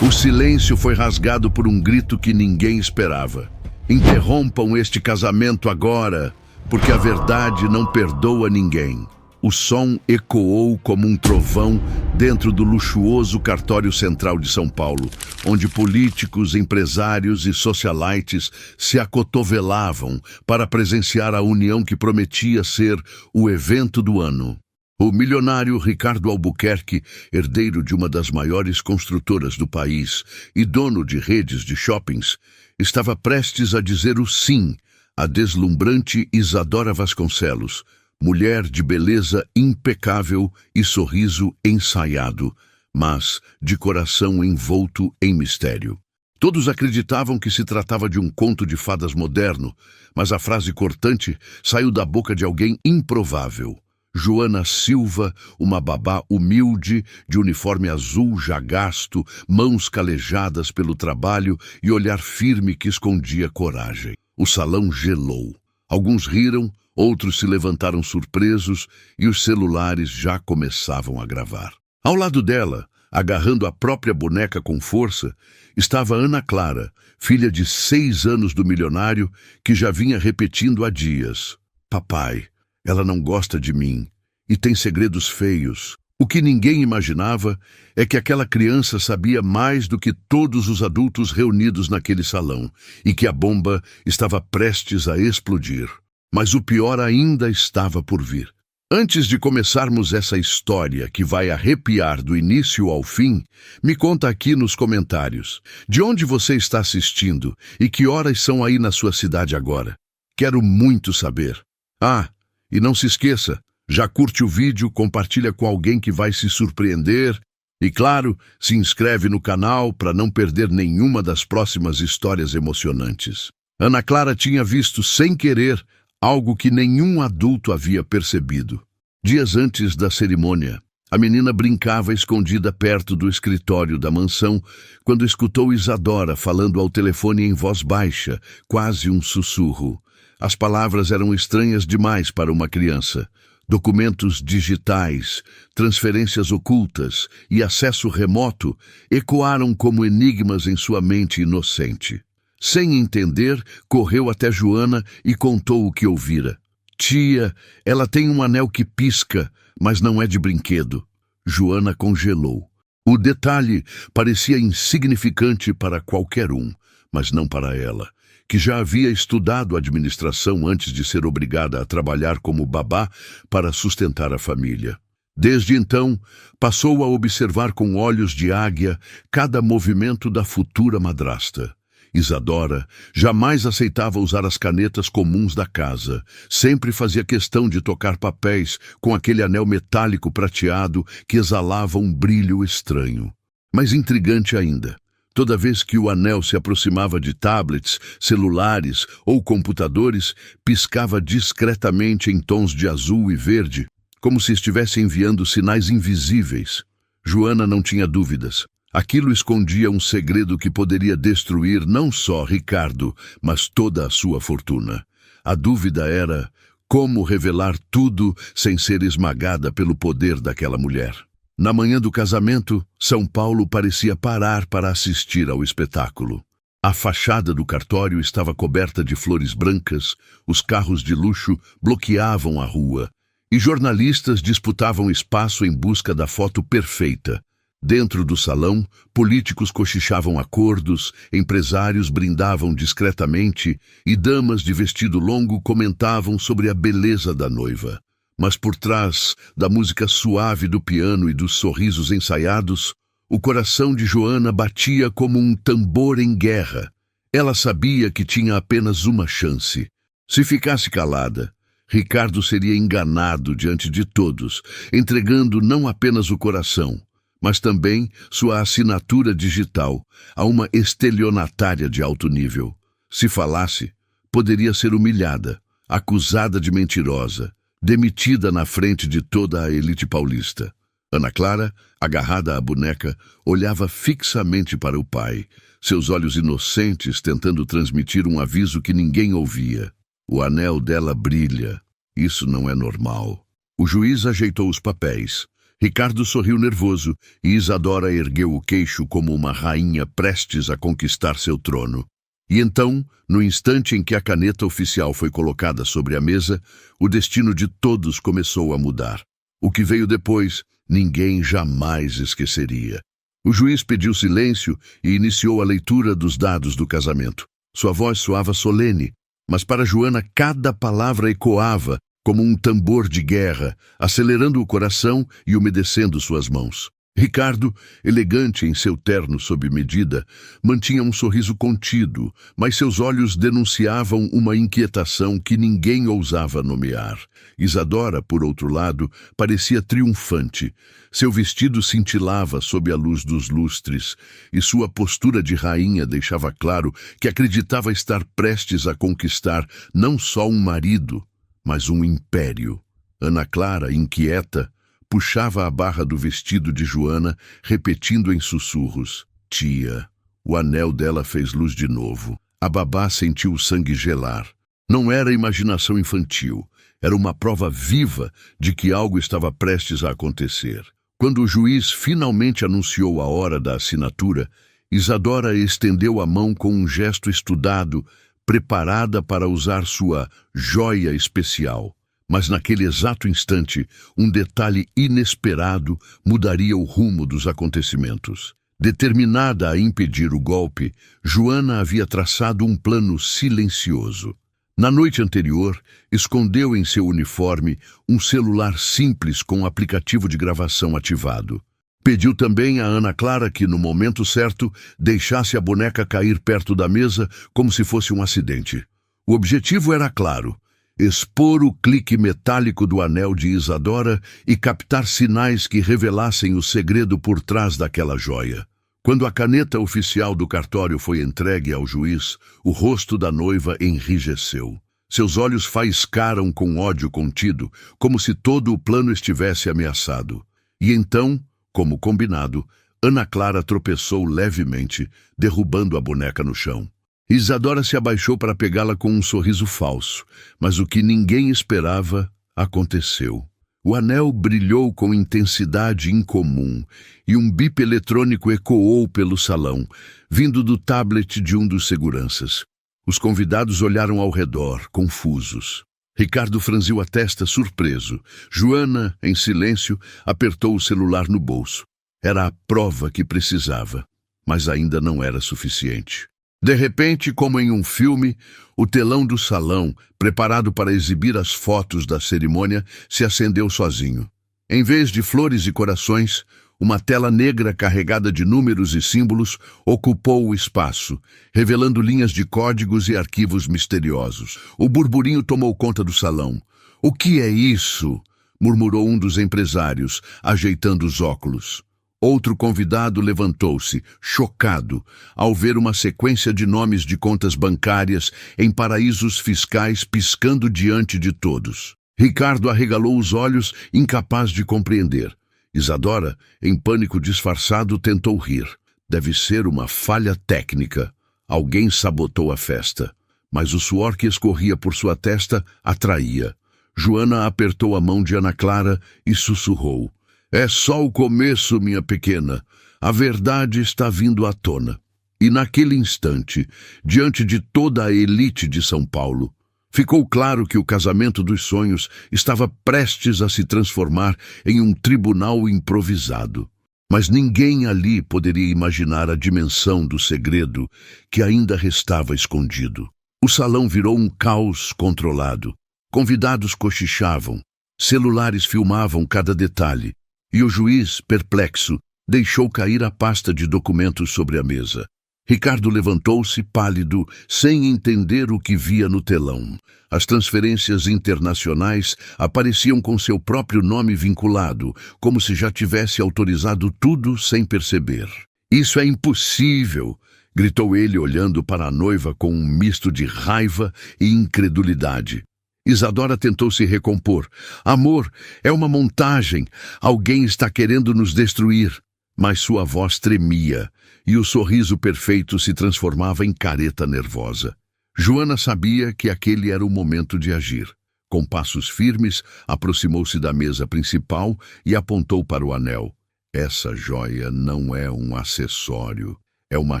O silêncio foi rasgado por um grito que ninguém esperava. Interrompam este casamento agora, porque a verdade não perdoa ninguém. O som ecoou como um trovão dentro do luxuoso cartório central de São Paulo, onde políticos, empresários e socialites se acotovelavam para presenciar a união que prometia ser o evento do ano. O milionário Ricardo Albuquerque, herdeiro de uma das maiores construtoras do país e dono de redes de shoppings, estava prestes a dizer o sim à deslumbrante Isadora Vasconcelos, mulher de beleza impecável e sorriso ensaiado, mas de coração envolto em mistério. Todos acreditavam que se tratava de um conto de fadas moderno, mas a frase cortante saiu da boca de alguém improvável. Joana Silva, uma babá humilde, de uniforme azul já gasto, mãos calejadas pelo trabalho e olhar firme que escondia coragem. O salão gelou. Alguns riram, outros se levantaram surpresos e os celulares já começavam a gravar. Ao lado dela, agarrando a própria boneca com força, estava Ana Clara, filha de 6 anos do milionário, que já vinha repetindo há dias: "Papai, ela não gosta de mim e tem segredos feios." O que ninguém imaginava é que aquela criança sabia mais do que todos os adultos reunidos naquele salão e que a bomba estava prestes a explodir. Mas o pior ainda estava por vir. Antes de começarmos essa história que vai arrepiar do início ao fim, me conta aqui nos comentários de onde você está assistindo e que horas são aí na sua cidade agora. Quero muito saber. Ah, e não se esqueça, já curte o vídeo, compartilha com alguém que vai se surpreender e, claro, se inscreve no canal para não perder nenhuma das próximas histórias emocionantes. Ana Clara tinha visto, sem querer, algo que nenhum adulto havia percebido. Dias antes da cerimônia, a menina brincava escondida perto do escritório da mansão quando escutou Isadora falando ao telefone em voz baixa, quase um sussurro. As palavras eram estranhas demais para uma criança. Documentos digitais, transferências ocultas e acesso remoto ecoaram como enigmas em sua mente inocente. Sem entender, correu até Joana e contou o que ouvira. "Tia, ela tem um anel que pisca, mas não é de brinquedo." Joana congelou. O detalhe parecia insignificante para qualquer um, mas não para ela, que já havia estudado administração antes de ser obrigada a trabalhar como babá para sustentar a família. Desde então, passou a observar com olhos de águia cada movimento da futura madrasta. Isadora jamais aceitava usar as canetas comuns da casa. Sempre fazia questão de tocar papéis com aquele anel metálico prateado que exalava um brilho estranho. Mais intrigante ainda, toda vez que o anel se aproximava de tablets, celulares ou computadores, piscava discretamente em tons de azul e verde, como se estivesse enviando sinais invisíveis. Joana não tinha dúvidas. Aquilo escondia um segredo que poderia destruir não só Ricardo, mas toda a sua fortuna. A dúvida era como revelar tudo sem ser esmagada pelo poder daquela mulher. Na manhã do casamento, São Paulo parecia parar para assistir ao espetáculo. A fachada do cartório estava coberta de flores brancas, os carros de luxo bloqueavam a rua, e jornalistas disputavam espaço em busca da foto perfeita. Dentro do salão, políticos cochichavam acordos, empresários brindavam discretamente e damas de vestido longo comentavam sobre a beleza da noiva. Mas por trás da música suave do piano e dos sorrisos ensaiados, o coração de Joana batia como um tambor em guerra. Ela sabia que tinha apenas uma chance. Se ficasse calada, Ricardo seria enganado diante de todos, entregando não apenas o coração, mas também sua assinatura digital a uma estelionatária de alto nível. Se falasse, poderia ser humilhada, acusada de mentirosa, demitida na frente de toda a elite paulista. Ana Clara, agarrada à boneca, olhava fixamente para o pai, seus olhos inocentes tentando transmitir um aviso que ninguém ouvia. "O anel dela brilha. Isso não é normal." O juiz ajeitou os papéis. Ricardo sorriu nervoso e Isadora ergueu o queixo como uma rainha prestes a conquistar seu trono. E então, no instante em que a caneta oficial foi colocada sobre a mesa, o destino de todos começou a mudar. O que veio depois, ninguém jamais esqueceria. O juiz pediu silêncio e iniciou a leitura dos dados do casamento. Sua voz soava solene, mas para Joana cada palavra ecoava como um tambor de guerra, acelerando o coração e umedecendo suas mãos. Ricardo, elegante em seu terno sob medida, mantinha um sorriso contido, mas seus olhos denunciavam uma inquietação que ninguém ousava nomear. Isadora, por outro lado, parecia triunfante. Seu vestido cintilava sob a luz dos lustres, e sua postura de rainha deixava claro que acreditava estar prestes a conquistar não só um marido, mas um império. Ana Clara, inquieta, puxava a barra do vestido de Joana, repetindo em sussurros: "Tia." O anel dela fez luz de novo. A babá sentiu o sangue gelar. Não era imaginação infantil. Era uma prova viva de que algo estava prestes a acontecer. Quando o juiz finalmente anunciou a hora da assinatura, Isadora estendeu a mão com um gesto estudado, preparada para usar sua joia especial. Mas naquele exato instante, um detalhe inesperado mudaria o rumo dos acontecimentos. Determinada a impedir o golpe, Joana havia traçado um plano silencioso. Na noite anterior, escondeu em seu uniforme um celular simples com aplicativo de gravação ativado. Pediu também a Ana Clara que, no momento certo, deixasse a boneca cair perto da mesa como se fosse um acidente. O objetivo era claro: expor o clique metálico do anel de Isadora e captar sinais que revelassem o segredo por trás daquela joia. Quando a caneta oficial do cartório foi entregue ao juiz, o rosto da noiva enrijeceu. Seus olhos faiscaram com ódio contido, como se todo o plano estivesse ameaçado. E então, como combinado, Ana Clara tropeçou levemente, derrubando a boneca no chão. Isadora se abaixou para pegá-la com um sorriso falso, mas o que ninguém esperava aconteceu. O anel brilhou com intensidade incomum e um bip eletrônico ecoou pelo salão, vindo do tablet de um dos seguranças. Os convidados olharam ao redor, confusos. Ricardo franziu a testa surpreso. Joana, em silêncio, apertou o celular no bolso. Era a prova que precisava, mas ainda não era suficiente. De repente, como em um filme, o telão do salão, preparado para exibir as fotos da cerimônia, se acendeu sozinho. Em vez de flores e corações, uma tela negra carregada de números e símbolos ocupou o espaço, revelando linhas de códigos e arquivos misteriosos. O burburinho tomou conta do salão. "O que é isso?" murmurou um dos empresários, ajeitando os óculos. Outro convidado levantou-se, chocado, ao ver uma sequência de nomes de contas bancárias em paraísos fiscais piscando diante de todos. Ricardo arregalou os olhos, incapaz de compreender. Isadora, em pânico disfarçado, tentou rir. Deve ser uma falha técnica. Alguém sabotou a festa. Mas o suor que escorria por sua testa atraía. Joana apertou a mão de Ana Clara e sussurrou: "É só o começo, minha pequena. A verdade está vindo à tona." E naquele instante, diante de toda a elite de São Paulo, ficou claro que o casamento dos sonhos estava prestes a se transformar em um tribunal improvisado. Mas ninguém ali poderia imaginar a dimensão do segredo que ainda restava escondido. O salão virou um caos controlado. Convidados cochichavam, celulares filmavam cada detalhe. E o juiz, perplexo, deixou cair a pasta de documentos sobre a mesa. Ricardo levantou-se, pálido, sem entender o que via no telão. As transferências internacionais apareciam com seu próprio nome vinculado, como se já tivesse autorizado tudo sem perceber. "Isso é impossível!" gritou ele, olhando para a noiva com um misto de raiva e incredulidade. Isadora tentou se recompor. "Amor, é uma montagem. Alguém está querendo nos destruir." Mas sua voz tremia e o sorriso perfeito se transformava em careta nervosa. Joana sabia que aquele era o momento de agir. Com passos firmes, aproximou-se da mesa principal e apontou para o anel. Essa joia não é um acessório. É uma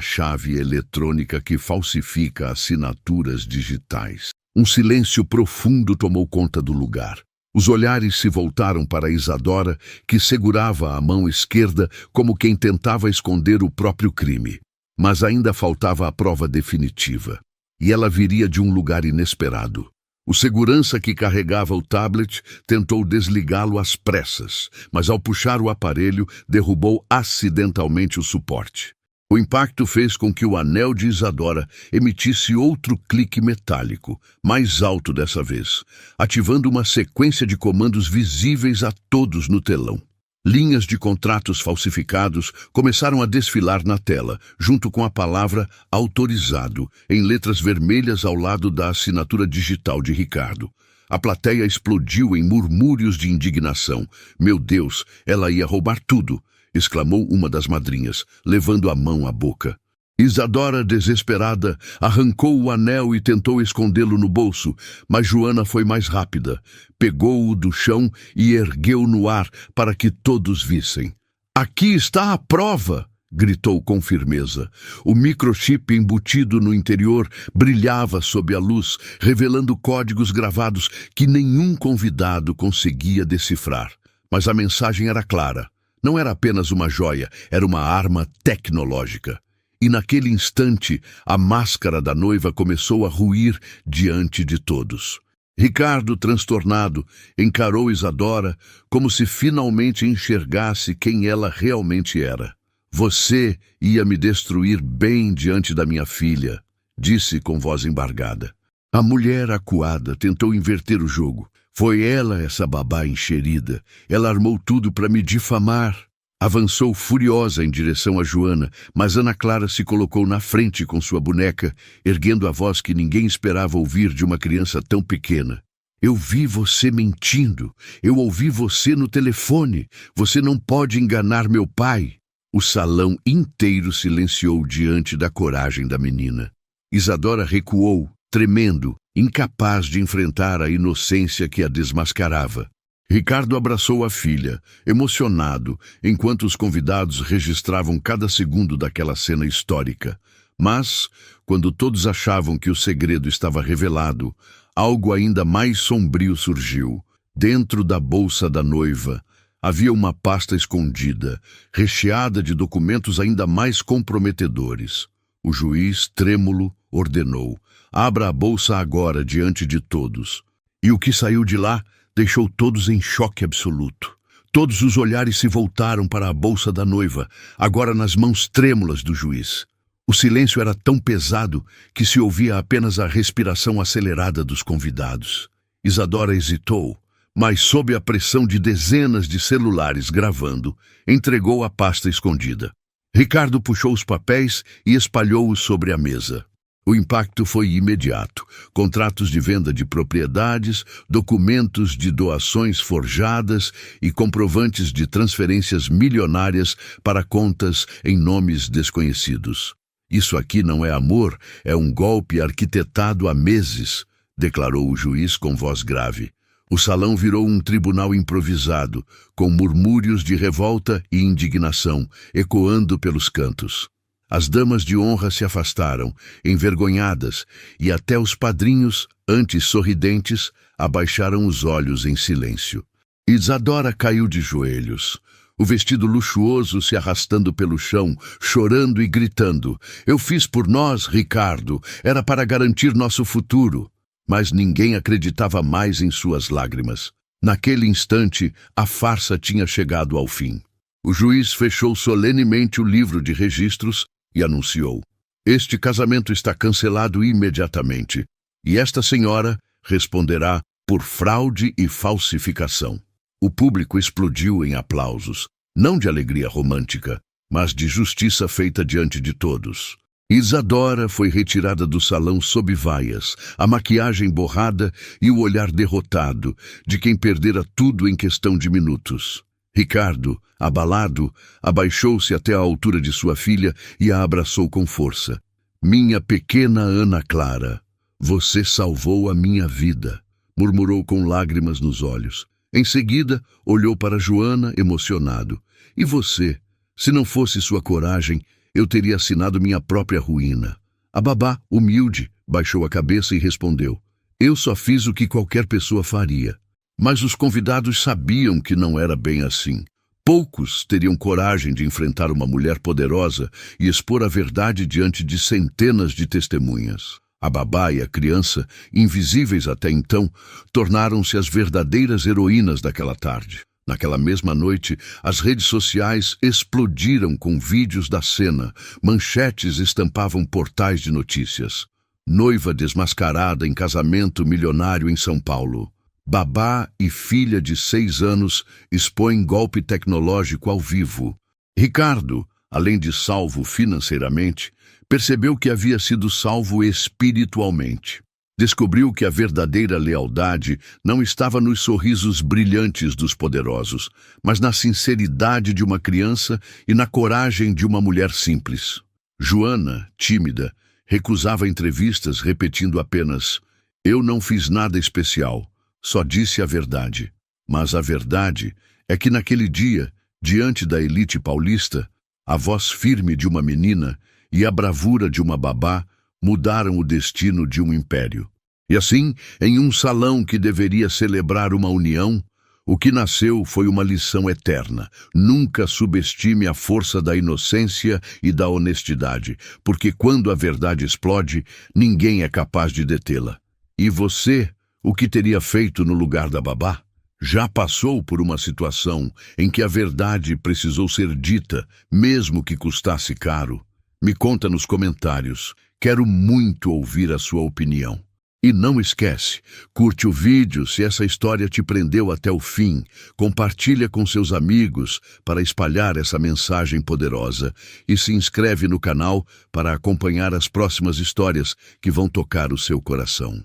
chave eletrônica que falsifica assinaturas digitais. Um silêncio profundo tomou conta do lugar. Os olhares se voltaram para Isadora, que segurava a mão esquerda como quem tentava esconder o próprio crime. Mas ainda faltava a prova definitiva. E ela viria de um lugar inesperado. O segurança que carregava o tablet tentou desligá-lo às pressas, mas ao puxar o aparelho, derrubou acidentalmente o suporte. O impacto fez com que o anel de Isadora emitisse outro clique metálico, mais alto dessa vez, ativando uma sequência de comandos visíveis a todos no telão. Linhas de contratos falsificados começaram a desfilar na tela, junto com a palavra autorizado, em letras vermelhas ao lado da assinatura digital de Ricardo. A plateia explodiu em murmúrios de indignação. Meu Deus, ela ia roubar tudo! Exclamou uma das madrinhas, levando a mão à boca. Isadora, desesperada, arrancou o anel e tentou escondê-lo no bolso, mas Joana foi mais rápida. Pegou-o do chão e ergueu no ar para que todos vissem. "Aqui está a prova!" gritou com firmeza. O microchip embutido no interior brilhava sob a luz, revelando códigos gravados que nenhum convidado conseguia decifrar. Mas a mensagem era clara. Não era apenas uma joia, era uma arma tecnológica. E naquele instante, a máscara da noiva começou a ruir diante de todos. Ricardo, transtornado, encarou Isadora como se finalmente enxergasse quem ela realmente era. "Você ia me destruir bem diante da minha filha", disse com voz embargada. A mulher acuada tentou inverter o jogo. "Foi ela, essa babá enxerida. Ela armou tudo para me difamar." Avançou furiosa em direção a Joana, mas Ana Clara se colocou na frente com sua boneca, erguendo a voz que ninguém esperava ouvir de uma criança tão pequena. "Eu vi você mentindo. Eu ouvi você no telefone. Você não pode enganar meu pai." O salão inteiro silenciou diante da coragem da menina. Isadora recuou, tremendo, incapaz de enfrentar a inocência que a desmascarava. Ricardo abraçou a filha, emocionado, enquanto os convidados registravam cada segundo daquela cena histórica. Mas, quando todos achavam que o segredo estava revelado, algo ainda mais sombrio surgiu. Dentro da bolsa da noiva, havia uma pasta escondida, recheada de documentos ainda mais comprometedores. O juiz, trêmulo, ordenou: "Abra a bolsa agora diante de todos." E o que saiu de lá deixou todos em choque absoluto. Todos os olhares se voltaram para a bolsa da noiva, agora nas mãos trêmulas do juiz. O silêncio era tão pesado que se ouvia apenas a respiração acelerada dos convidados. Isadora hesitou, mas sob a pressão de dezenas de celulares gravando, entregou a pasta escondida. Ricardo puxou os papéis e espalhou-os sobre a mesa. O impacto foi imediato. Contratos de venda de propriedades, documentos de doações forjadas e comprovantes de transferências milionárias para contas em nomes desconhecidos. "Isso aqui não é amor, é um golpe arquitetado há meses", declarou o juiz com voz grave. O salão virou um tribunal improvisado, com murmúrios de revolta e indignação ecoando pelos cantos. As damas de honra se afastaram, envergonhadas, e até os padrinhos, antes sorridentes, abaixaram os olhos em silêncio. Isadora caiu de joelhos, o vestido luxuoso se arrastando pelo chão, chorando e gritando: "Eu fiz por nós, Ricardo, era para garantir nosso futuro." Mas ninguém acreditava mais em suas lágrimas. Naquele instante, a farsa tinha chegado ao fim. O juiz fechou solenemente o livro de registros e anunciou: "Este casamento está cancelado imediatamente, e esta senhora responderá por fraude e falsificação." O público explodiu em aplausos, não de alegria romântica, mas de justiça feita diante de todos. Isadora foi retirada do salão sob vaias, a maquiagem borrada e o olhar derrotado de quem perdera tudo em questão de minutos. Ricardo, abalado, abaixou-se até a altura de sua filha e a abraçou com força. "Minha pequena Ana Clara, você salvou a minha vida. murmurou com lágrimas nos olhos. Em seguida, olhou para Joana, emocionado. E você? Se não fosse sua coragem, eu teria assinado minha própria ruína. A babá, humilde, baixou a cabeça e respondeu. Eu só fiz o que qualquer pessoa faria. Mas os convidados sabiam que não era bem assim. Poucos teriam coragem de enfrentar uma mulher poderosa e expor a verdade diante de centenas de testemunhas. A babá e a criança, invisíveis até então, tornaram-se as verdadeiras heroínas daquela tarde. Naquela mesma noite, as redes sociais explodiram com vídeos da cena, manchetes estampavam portais de notícias. Noiva desmascarada em casamento milionário em São Paulo. Babá e filha de 6 anos expõem golpe tecnológico ao vivo. Ricardo, além de salvo financeiramente, percebeu que havia sido salvo espiritualmente. Descobriu que a verdadeira lealdade não estava nos sorrisos brilhantes dos poderosos, mas na sinceridade de uma criança e na coragem de uma mulher simples. Joana, tímida, recusava entrevistas repetindo apenas: "Eu não fiz nada especial, só disse a verdade." Mas a verdade é que naquele dia, diante da elite paulista, a voz firme de uma menina e a bravura de uma babá mudaram o destino de um império. E assim, em um salão que deveria celebrar uma união, o que nasceu foi uma lição eterna. Nunca subestime a força da inocência e da honestidade, porque quando a verdade explode, ninguém é capaz de detê-la. E você, o que teria feito no lugar da babá? Já passou por uma situação em que a verdade precisou ser dita, mesmo que custasse caro? Me conta nos comentários. Quero muito ouvir a sua opinião. E não esquece, curte o vídeo se essa história te prendeu até o fim, compartilha com seus amigos para espalhar essa mensagem poderosa e se inscreve no canal para acompanhar as próximas histórias que vão tocar o seu coração.